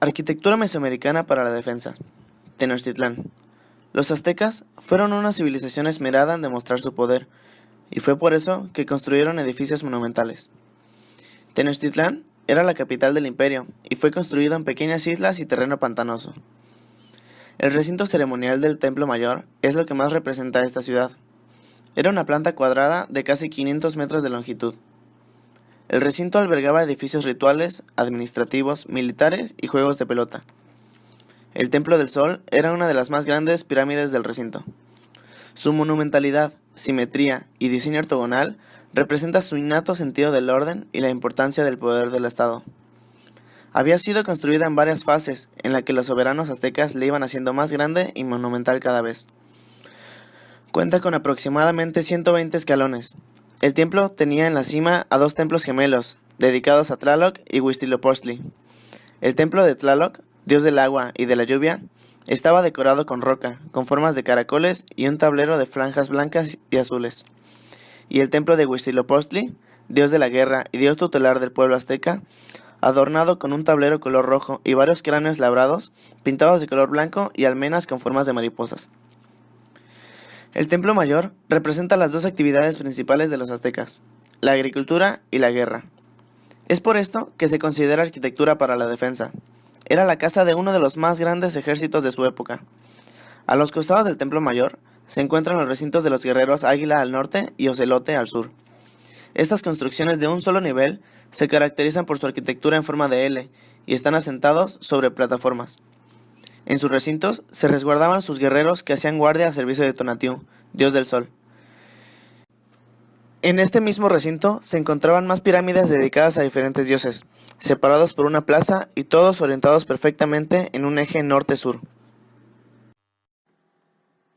Arquitectura mesoamericana para la defensa. Tenochtitlán. Los aztecas fueron una civilización esmerada en demostrar su poder, y fue por eso que construyeron edificios monumentales. Tenochtitlán era la capital del imperio, y fue construido en pequeñas islas y terreno pantanoso. El recinto ceremonial del Templo Mayor es lo que más representa a esta ciudad. Era una planta cuadrada de casi 500 metros de longitud. El recinto albergaba edificios rituales, administrativos, militares y juegos de pelota. El Templo del Sol era una de las más grandes pirámides del recinto. Su monumentalidad, simetría y diseño ortogonal representa su innato sentido del orden y la importancia del poder del Estado. Había sido construida en varias fases, en la que los soberanos aztecas le iban haciendo más grande y monumental cada vez. Cuenta con aproximadamente 120 escalones. El templo tenía en la cima a dos templos gemelos, dedicados a Tlaloc y Huitzilopochtli. El templo de Tlaloc, dios del agua y de la lluvia, estaba decorado con roca, con formas de caracoles y un tablero de franjas blancas y azules. Y el templo de Huitzilopochtli, dios de la guerra y dios tutelar del pueblo azteca, adornado con un tablero color rojo y varios cráneos labrados, pintados de color blanco y almenas con formas de mariposas. El Templo Mayor representa las dos actividades principales de los aztecas, la agricultura y la guerra. Es por esto que se considera arquitectura para la defensa. Era la casa de uno de los más grandes ejércitos de su época. A los costados del Templo Mayor se encuentran los recintos de los guerreros Águila al norte y Ocelote al sur. Estas construcciones de un solo nivel se caracterizan por su arquitectura en forma de L y están asentados sobre plataformas. En sus recintos se resguardaban sus guerreros que hacían guardia a servicio de Tonatiuh, dios del sol. En este mismo recinto se encontraban más pirámides dedicadas a diferentes dioses, separados por una plaza y todos orientados perfectamente en un eje norte-sur.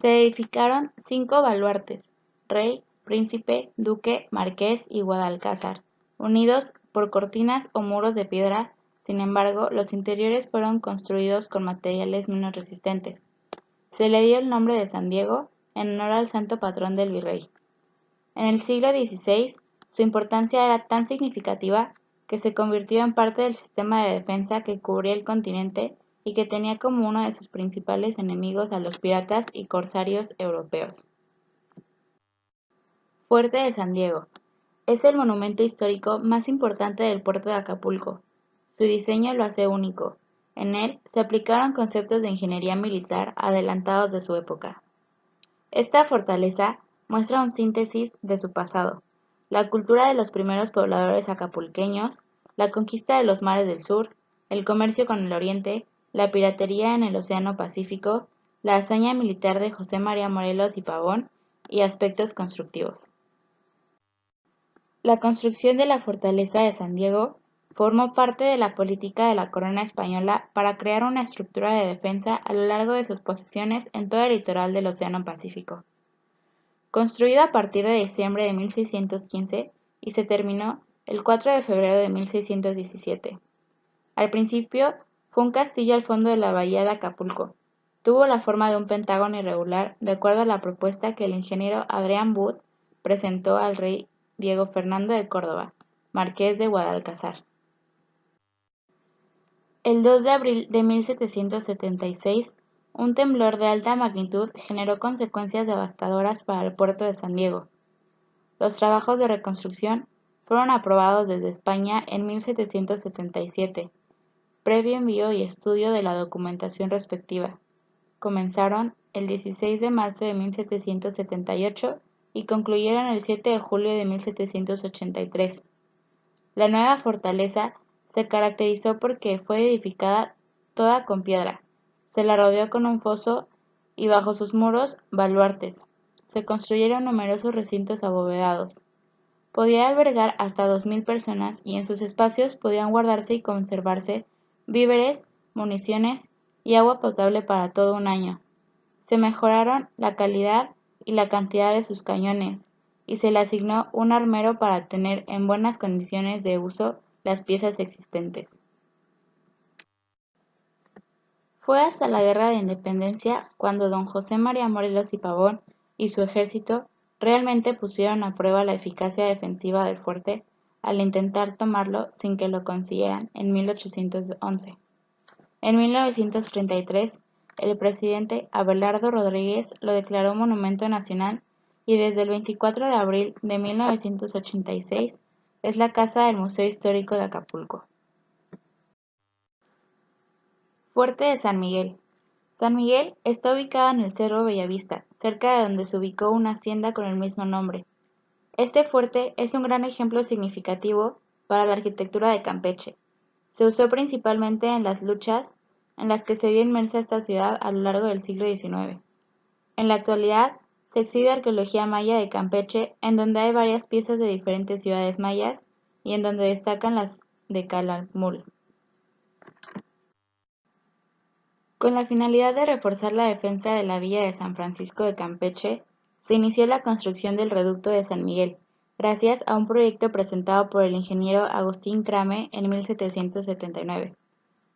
Se edificaron 5 baluartes: rey, príncipe, duque, marqués y Guadalcázar, unidos por cortinas o muros de piedra. Sin embargo, los interiores fueron construidos con materiales menos resistentes. Se le dio el nombre de San Diego en honor al santo patrón del virrey. En el siglo XVI, su importancia era tan significativa que se convirtió en parte del sistema de defensa que cubría el continente y que tenía como uno de sus principales enemigos a los piratas y corsarios europeos. Fuerte de San Diego. Es el monumento histórico más importante del puerto de Acapulco. Su diseño lo hace único. En él se aplicaron conceptos de ingeniería militar adelantados de su época. Esta fortaleza muestra un síntesis de su pasado: la cultura de los primeros pobladores acapulqueños, la conquista de los mares del sur, el comercio con el oriente, la piratería en el Océano Pacífico, la hazaña militar de José María Morelos y Pavón y aspectos constructivos. La construcción de la fortaleza de San Diego formó parte de la política de la corona española para crear una estructura de defensa a lo largo de sus posesiones en todo el litoral del Océano Pacífico. Construido a partir de diciembre de 1615 y se terminó el 4 de febrero de 1617. Al principio fue un castillo al fondo de la bahía de Acapulco. Tuvo la forma de un pentágono irregular, de acuerdo a la propuesta que el ingeniero Adrián Wood presentó al rey Diego Fernando de Córdoba, marqués de Guadalcázar. El 2 de abril de 1776, un temblor de alta magnitud generó consecuencias devastadoras para el puerto de San Diego. Los trabajos de reconstrucción fueron aprobados desde España en 1777, previo envío y estudio de la documentación respectiva. Comenzaron el 16 de marzo de 1778 y concluyeron el 7 de julio de 1783. La nueva fortaleza se caracterizó porque fue edificada toda con piedra. Se la rodeó con un foso y bajo sus muros baluartes. Se construyeron numerosos recintos abovedados. Podía albergar hasta 2.000 personas y en sus espacios podían guardarse y conservarse víveres, municiones y agua potable para todo un año. Se mejoraron la calidad y la cantidad de sus cañones y se le asignó un armero para tener en buenas condiciones de uso las piezas existentes. Fue hasta la Guerra de Independencia cuando don José María Morelos y Pavón y su ejército realmente pusieron a prueba la eficacia defensiva del fuerte al intentar tomarlo sin que lo consiguieran en 1811. En 1933, el presidente Abelardo Rodríguez lo declaró monumento nacional y desde el 24 de abril de 1986 es la casa del Museo Histórico de Acapulco. Fuerte de San Miguel. San Miguel está ubicado en el Cerro Bellavista, cerca de donde se ubicó una hacienda con el mismo nombre. Este fuerte es un gran ejemplo significativo para la arquitectura de Campeche. Se usó principalmente en las luchas en las que se vio inmersa esta ciudad a lo largo del siglo XIX. En la actualidad, se exhibe arqueología maya de Campeche, en donde hay varias piezas de diferentes ciudades mayas y en donde destacan las de Calakmul. Con la finalidad de reforzar la defensa de la villa de San Francisco de Campeche, se inició la construcción del reducto de San Miguel, gracias a un proyecto presentado por el ingeniero Agustín Crame en 1779.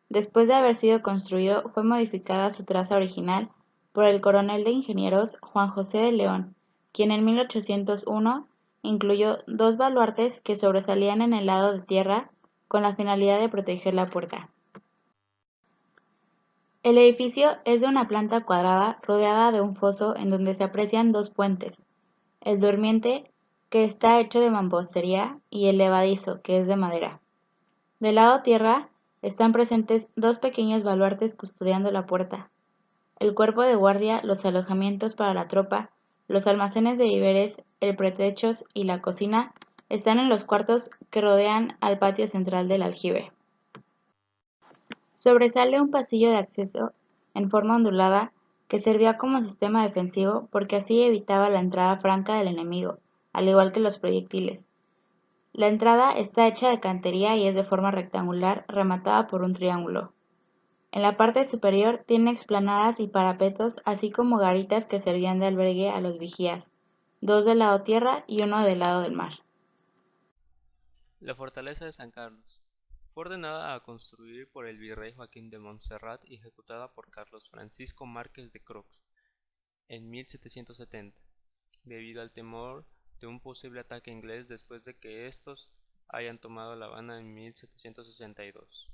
Después de haber sido construido, fue modificada su traza original por el coronel de ingenieros Juan José de León, quien en 1801 incluyó dos baluartes que sobresalían en el lado de tierra con la finalidad de proteger la puerta. El edificio es de una planta cuadrada rodeada de un foso en donde se aprecian dos puentes, el durmiente, que está hecho de mampostería, y el levadizo, que es de madera. Del lado tierra están presentes dos pequeños baluartes custodiando la puerta, el cuerpo de guardia, los alojamientos para la tropa, los almacenes de víveres, el pretechos y la cocina están en los cuartos que rodean al patio central del aljibe. Sobresale un pasillo de acceso en forma ondulada que servía como sistema defensivo porque así evitaba la entrada franca del enemigo, al igual que los proyectiles. La entrada está hecha de cantería y es de forma rectangular rematada por un triángulo. En la parte superior tiene explanadas y parapetos, así como garitas que servían de albergue a los vigías, dos del lado tierra y uno del lado del mar. La fortaleza de San Carlos fue ordenada a construir por el virrey Joaquín de Montserrat y ejecutada por Carlos Francisco Márquez de Croix en 1770, debido al temor de un posible ataque inglés después de que estos hayan tomado La Habana en 1762.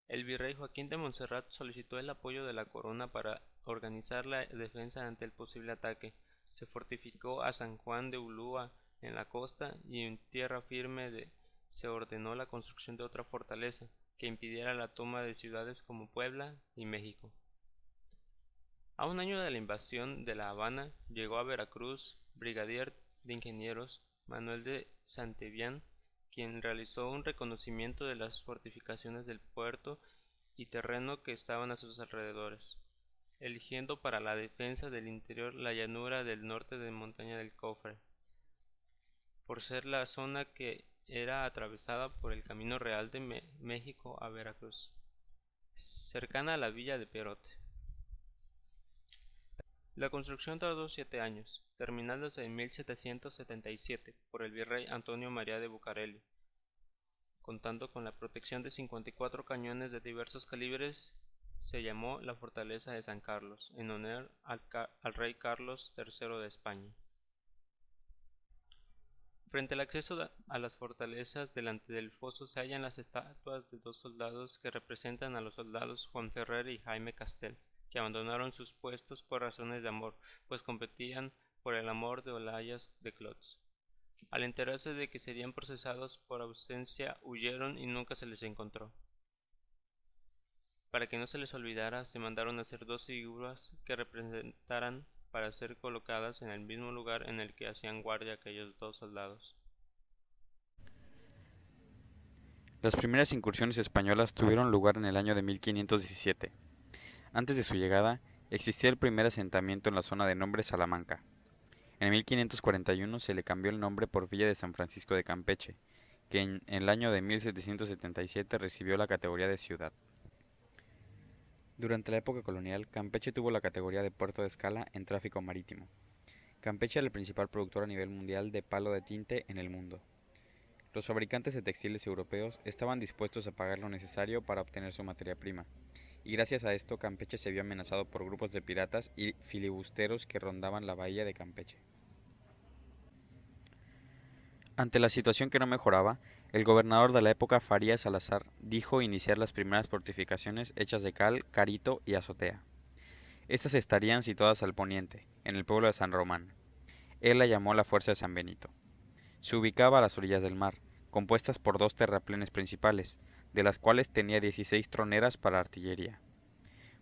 El virrey Joaquín de Montserrat solicitó el apoyo de la corona para organizar la defensa ante el posible ataque. Se fortificó a San Juan de Ulúa en la costa y en tierra firme se ordenó la construcción de otra fortaleza que impidiera la toma de ciudades como Puebla y México. A un año de la invasión de La Habana, llegó a Veracruz brigadier de ingenieros Manuel de Santivián, quien realizó un reconocimiento de las fortificaciones del puerto y terreno que estaban a sus alrededores, eligiendo para la defensa del interior la llanura del norte de Montaña del Cofre, por ser la zona que era atravesada por el Camino Real de México a Veracruz, cercana a la villa de Perote. La construcción tardó 7 años, terminándose en 1777 por el virrey Antonio María de Bucareli, contando con la protección de 54 cañones de diversos calibres. Se llamó la Fortaleza de San Carlos, en honor al rey Carlos III de España. Frente al acceso a las fortalezas, delante del foso se hallan las estatuas de dos soldados que representan a los soldados Juan Ferrer y Jaime Castells, que abandonaron sus puestos por razones de amor, pues competían por el amor de Olayas de Clots. Al enterarse de que serían procesados por ausencia, huyeron y nunca se les encontró. Para que no se les olvidara, se mandaron hacer dos figuras que representaran para ser colocadas en el mismo lugar en el que hacían guardia aquellos dos soldados. Las primeras incursiones españolas tuvieron lugar en el año de 1517. Antes de su llegada, existía el primer asentamiento en la zona de nombre Salamanca. En 1541 se le cambió el nombre por Villa de San Francisco de Campeche, que en el año de 1777 recibió la categoría de ciudad. Durante la época colonial, Campeche tuvo la categoría de puerto de escala en tráfico marítimo. Campeche era el principal productor a nivel mundial de palo de tinte en el mundo. Los fabricantes de textiles europeos estaban dispuestos a pagar lo necesario para obtener su materia prima, y gracias a esto Campeche se vio amenazado por grupos de piratas y filibusteros que rondaban la bahía de Campeche. Ante la situación que no mejoraba, El gobernador de la época, Farías Salazar, dijo iniciar las primeras fortificaciones hechas de cal, carito y azotea. Estas estarían situadas al poniente, en el pueblo de San Román. Él la llamó la Fuerza de San Benito. Se ubicaba a las orillas del mar, compuestas por 2 terraplenes principales, de las cuales tenía 16 troneras para artillería.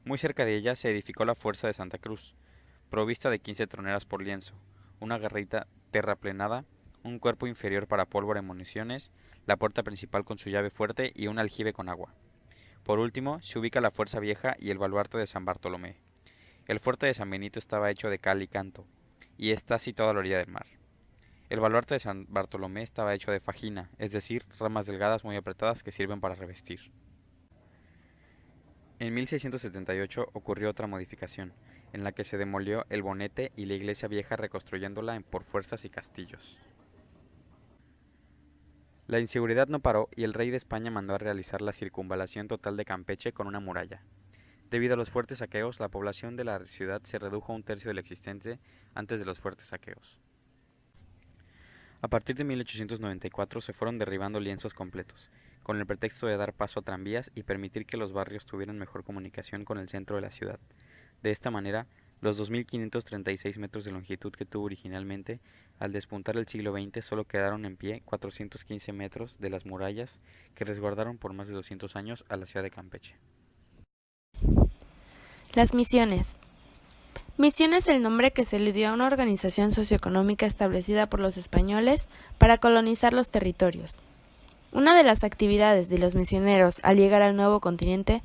Muy cerca de ella se edificó la Fuerza de Santa Cruz, provista de 15 troneras por lienzo, una garrita terraplenada, un cuerpo inferior para pólvora y municiones, la puerta principal con su llave fuerte y un aljibe con agua. Por último, se ubica la Fuerza Vieja y el baluarte de San Bartolomé. El fuerte de San Benito estaba hecho de cal y canto, y está situado a la orilla del mar. El baluarte de San Bartolomé estaba hecho de fajina, es decir, ramas delgadas muy apretadas que sirven para revestir. En 1678 ocurrió otra modificación, en la que se demolió el bonete y la iglesia vieja reconstruyéndola por fuerzas y castillos. La inseguridad no paró y el rey de España mandó a realizar la circunvalación total de Campeche con una muralla. Debido a los fuertes saqueos, la población de la ciudad se redujo a 1/3 de la existente antes de los fuertes saqueos. A partir de 1894 se fueron derribando lienzos completos, con el pretexto de dar paso a tranvías y permitir que los barrios tuvieran mejor comunicación con el centro de la ciudad. De esta manera, los 2.536 metros de longitud que tuvo originalmente, al despuntar el siglo XX solo quedaron en pie 415 metros de las murallas que resguardaron por más de 200 años a la ciudad de Campeche. Las misiones. Misión es el nombre que se le dio a una organización socioeconómica establecida por los españoles para colonizar los territorios. Una de las actividades de los misioneros al llegar al nuevo continente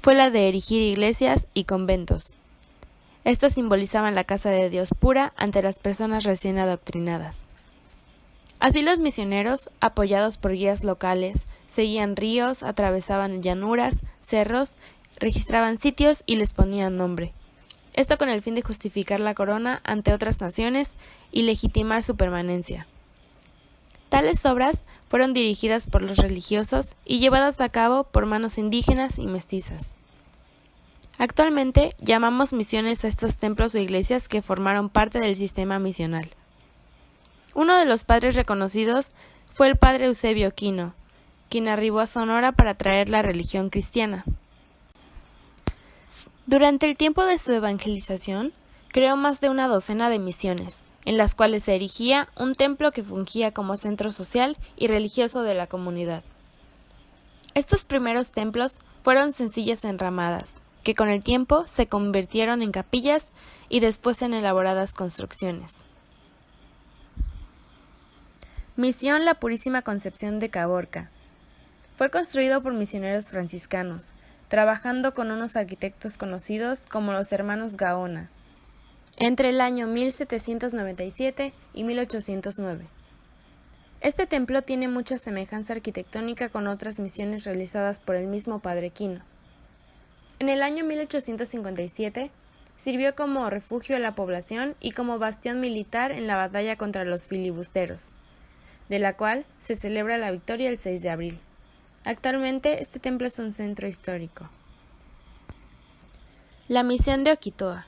fue la de erigir iglesias y conventos. Estos simbolizaban la casa de Dios pura ante las personas recién adoctrinadas. Así los misioneros, apoyados por guías locales, seguían ríos, atravesaban llanuras, cerros, registraban sitios y les ponían nombre. Esto con el fin de justificar la corona ante otras naciones y legitimar su permanencia. Tales obras fueron dirigidas por los religiosos y llevadas a cabo por manos indígenas y mestizas. Actualmente llamamos misiones a estos templos o iglesias que formaron parte del sistema misional. Uno de los padres reconocidos fue el padre Eusebio Quino, quien arribó a Sonora para traer la religión cristiana. Durante el tiempo de su evangelización, creó más de una docena de misiones, en las cuales se erigía un templo que fungía como centro social y religioso de la comunidad. Estos primeros templos fueron sencillas enramadas, que con el tiempo se convirtieron en capillas y después en elaboradas construcciones. Misión La Purísima Concepción de Caborca. Fue construido por misioneros franciscanos, trabajando con unos arquitectos conocidos como los hermanos Gaona, entre el año 1797 y 1809. Este templo tiene mucha semejanza arquitectónica con otras misiones realizadas por el mismo Padre Quino. En el año 1857 sirvió como refugio a la población y como bastión militar en la batalla contra los filibusteros, de la cual se celebra la victoria el 6 de abril. Actualmente este templo es un centro histórico. La misión de Oquitoa.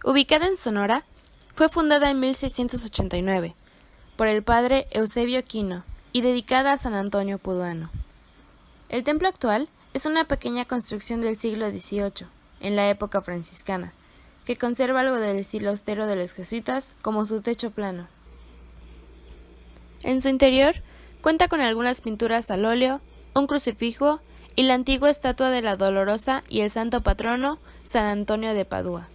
Ubicada en Sonora, fue fundada en 1689 por el padre Eusebio Quino y dedicada a San Antonio Puduano. El templo actual es una pequeña construcción del siglo XVIII, en la época franciscana, que conserva algo del estilo austero de los jesuitas, como su techo plano. En su interior cuenta con algunas pinturas al óleo, un crucifijo y la antigua estatua de la Dolorosa y el santo patrono San Antonio de Padua.